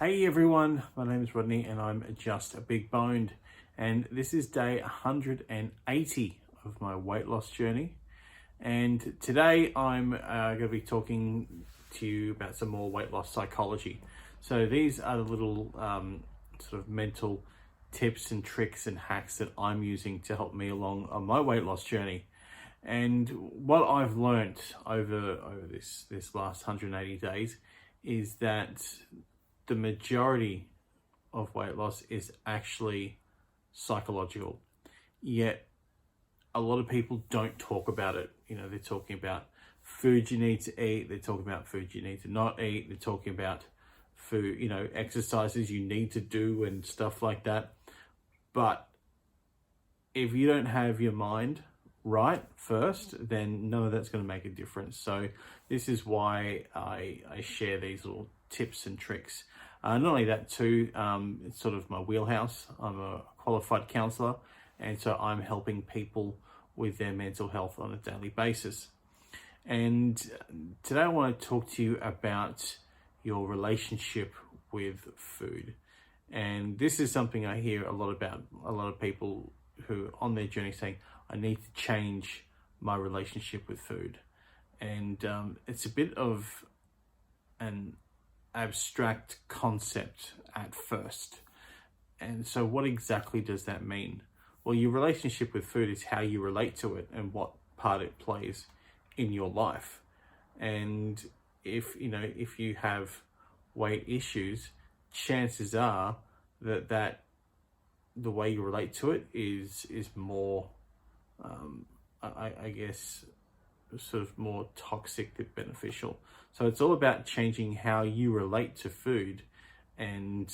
Hey everyone, my name is Rodney and I'm just a big boned, and this is day 180 of my weight loss journey. And today I'm going to be talking to you about some more weight loss psychology. So these are the little sort of mental tips and tricks and hacks that I'm using to help me along on my weight loss journey. And what I've learned over this last 180 days is that the majority of weight loss is actually psychological. Yet a lot of people don't talk about it. You know, they're talking about food you need to eat, they're talking about food you need to not eat, they're talking about food, exercises you need to do and stuff like that. But if you don't have your mind right first, then none of that's going to make a difference. So this is why I share these little tips and tricks. Not only that too, it's sort of my wheelhouse. I'm a qualified counselor, and so I'm helping people with their mental health on a daily basis. And today I want to talk to you about your relationship with food. And this is something I hear a lot about, a lot of people who are on their journey saying, I need to change my relationship with food. And it's a bit of an abstract concept at first. And so what exactly does that mean? Well, your relationship with food is how you relate to it and what part it plays in your life. And if you have weight issues, chances are that the way you relate to it is more I guess sort of more toxic than beneficial. So it's all about changing how you relate to food and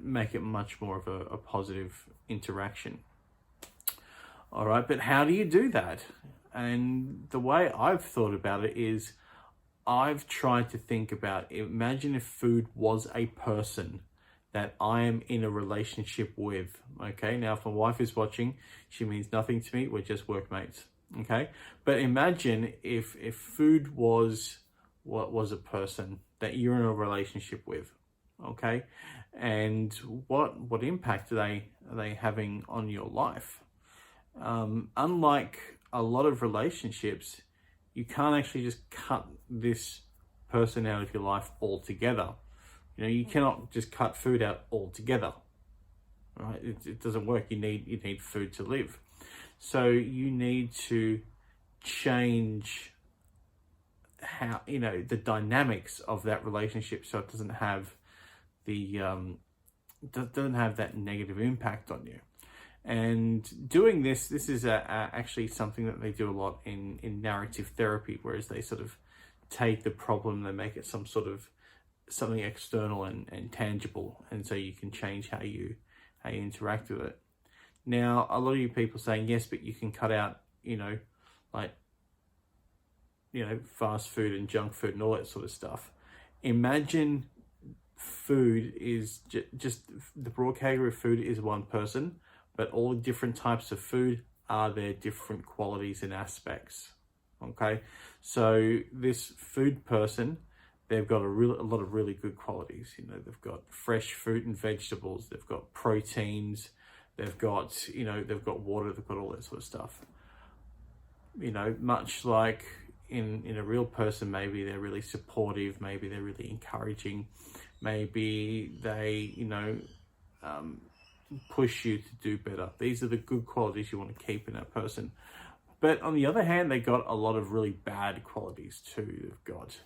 make it much more of a positive interaction. All right, but how do you do that? And the way I've thought about it is I've tried to think about, imagine if food was a person that I am in a relationship with. Okay, now if my wife is watching, she means nothing to me, we're just workmates. Okay, but imagine if food was what was a person that you're in a relationship with. Okay, and what impact are they having on your life? Unlike a lot of relationships, you can't actually just cut this person out of your life altogether. You cannot just cut food out altogether, right? It doesn't work. You need food to live. So you need to change how, the dynamics of that relationship so it doesn't have that negative impact on you. And doing this is actually something that they do a lot in narrative therapy, whereas they sort of take the problem, they make it something external and tangible, and so you can change how you interact with it. Now, a lot of you people saying, yes, but you can cut out, fast food and junk food and all that sort of stuff. Imagine food is just the broad category of food is one person, but all the different types of food are their different qualities and aspects. Okay, so this food person, they've got a lot of really good qualities. They've got fresh fruit and vegetables. They've got proteins. They've got water. They've got all that sort of stuff. Much like in a real person, maybe they're really supportive. Maybe they're really encouraging. Maybe they, push you to do better. These are the good qualities you want to keep in that person. But on the other hand, they got a lot of really bad qualities too. They've got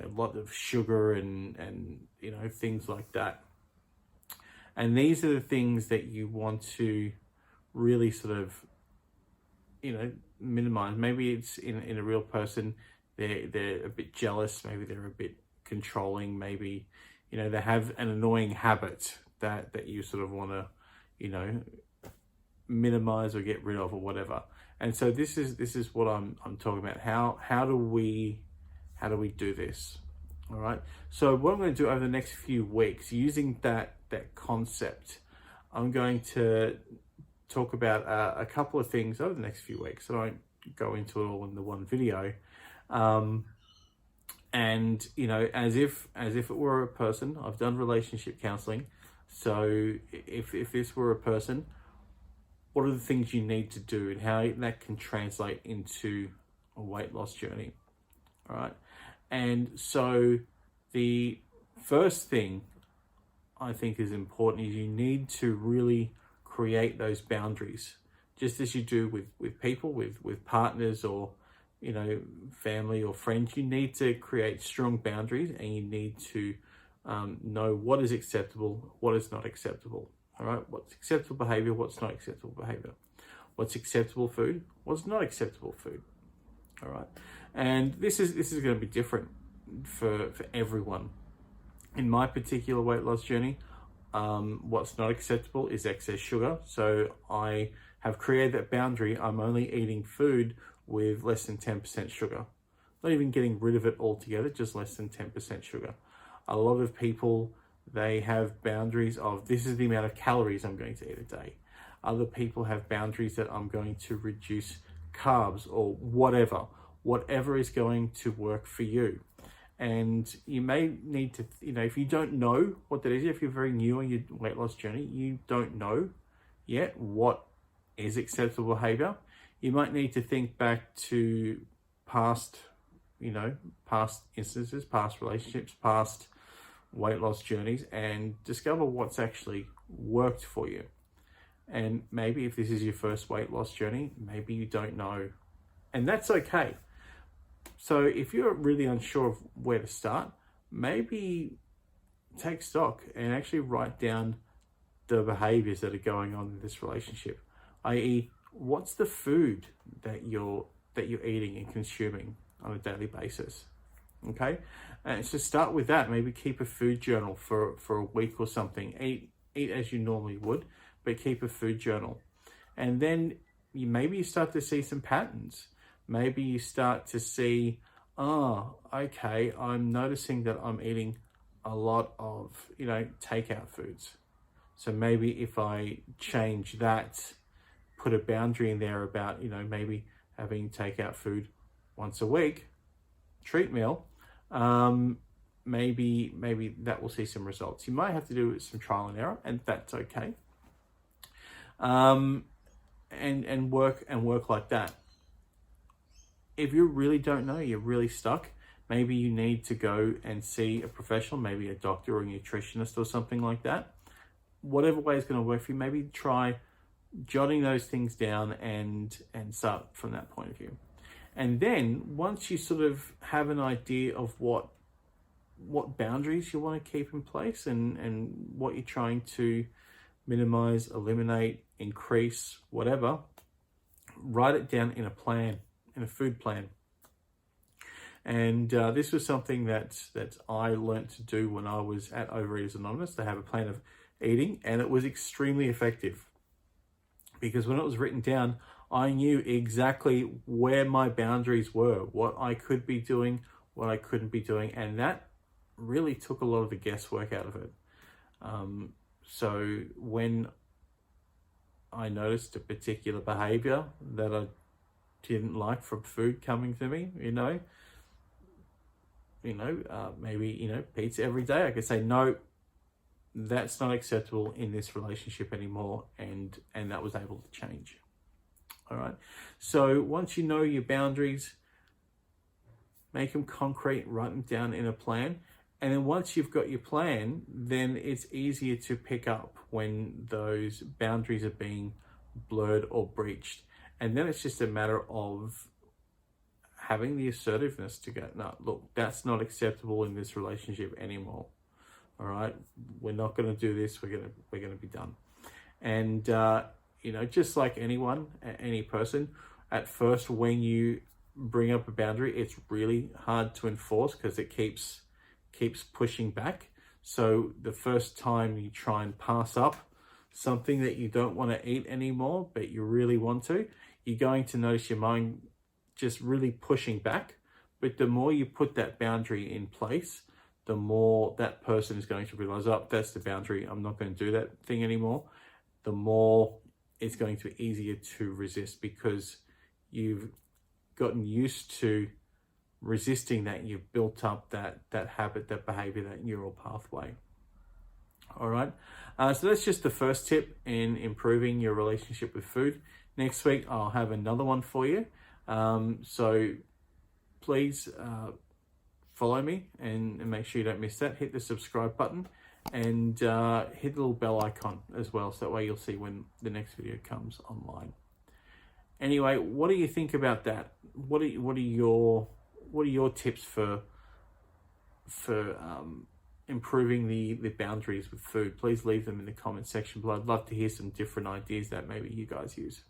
a lot of sugar and things like that. And these are the things that you want to really sort of minimize. Maybe it's in a real person, they're a bit jealous, maybe they're a bit controlling, maybe they have an annoying habit that you sort of want to minimize or get rid of or whatever. And so this is what I'm talking about. How do we do this? All right. So what I'm going to do over the next few weeks, using that concept, I'm going to talk about a couple of things over the next few weeks. So I won't go into it all in the one video. And as if it were a person. I've done relationship counseling, so if this were a person, what are the things you need to do and how that can translate into a weight loss journey? All right. And so the first thing I think is important is you need to really create those boundaries, just as you do with people, with partners, or family or friends. You need to create strong boundaries, and you need to know what is acceptable, what is not acceptable. All right, what's acceptable behavior, what's not acceptable behavior, what's acceptable food, what's not acceptable food. All right, and this is going to be different for everyone. In my particular weight loss journey, what's not acceptable is excess sugar. So I have created that boundary. I'm only eating food with less than 10% sugar. Not even getting rid of it altogether, just less than 10% sugar. A lot of people, they have boundaries of this is the amount of calories I'm going to eat a day. Other people have boundaries that I'm going to reduce carbs or whatever is going to work for you. And you may need to, if you don't know what that is, if you're very new on your weight loss journey, you don't know yet what is acceptable behavior, you might need to think back to past instances, past relationships, past weight loss journeys, and discover what's actually worked for you. And maybe if this is your first weight loss journey, maybe you don't know, and that's okay. So if you're really unsure of where to start, maybe take stock and actually write down the behaviors that are going on in this relationship, i.e., what's the food that you're eating and consuming on a daily basis. Okay, and so start with that. Maybe keep a food journal for a week or something. Eat as you normally would, but keep a food journal, and then you start to see some patterns. Maybe you start to see, okay, I'm noticing that I'm eating a lot of takeout foods. So maybe if I change that, put a boundary in there about maybe having takeout food once a week, treat meal, maybe that will see some results. You might have to do some trial and error, and that's okay. And work like that. If you really don't know, you're really stuck, maybe you need to go and see a professional, maybe a doctor or a nutritionist or something like that. Whatever way is going to work for you, maybe try jotting those things down and start from that point of view. And then once you sort of have an idea of what boundaries you want to keep in place and what you're trying to minimize, eliminate, increase, whatever, write it down in a plan, in a food plan. And this was something that I learned to do when I was at Overeaters Anonymous, to have a plan of eating, and it was extremely effective. Because when it was written down, I knew exactly where my boundaries were, what I could be doing, what I couldn't be doing, and that really took a lot of the guesswork out of it. So when I noticed a particular behavior that I didn't like from food coming to me, maybe pizza every day, I could say no, that's not acceptable in this relationship anymore, and that was able to change. All right, so once you know your boundaries, make them concrete, write them down in a plan, and then once you've got your plan, then it's easier to pick up when those boundaries are being blurred or breached. And then it's just a matter of having the assertiveness to go, no, look, that's not acceptable in this relationship anymore. All right, we're not going to do this. We're going to be done. And just like anyone, any person, at first when you bring up a boundary, it's really hard to enforce because it keeps pushing back. So the first time you try and pass up something that you don't want to eat anymore, but you really want to, you're going to notice your mind just really pushing back. But the more you put that boundary in place, the more that person is going to realize, that's the boundary, I'm not going to do that thing anymore. The more it's going to be easier to resist, because you've gotten used to resisting that, you've built up that habit, that behavior, that neural pathway. All right. So that's just the first tip in improving your relationship with food. Next week, I'll have another one for you. So please follow me and make sure you don't miss that. Hit the subscribe button and hit the little bell icon as well. So that way you'll see when the next video comes online. Anyway, what do you think about that? What are your tips for improving the boundaries with food? Please leave them in the comment section below. I'd love to hear some different ideas that maybe you guys use.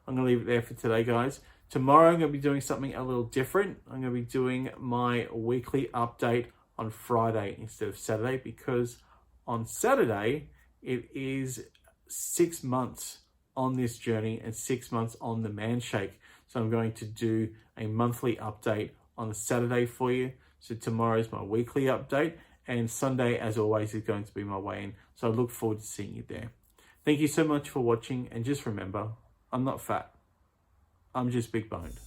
I'm going to leave it there for today, guys. Tomorrow, I'm going to be doing something a little different. I'm going to be doing my weekly update on Friday instead of Saturday, because on Saturday, it is 6 months on this journey and 6 months on the Manshake. So I'm going to do a monthly update on the Saturday for you. So tomorrow is my weekly update, and Sunday, as always, is going to be my weigh-in. So I look forward to seeing you there. Thank you so much for watching, and just remember, I'm not fat. I'm just big boned.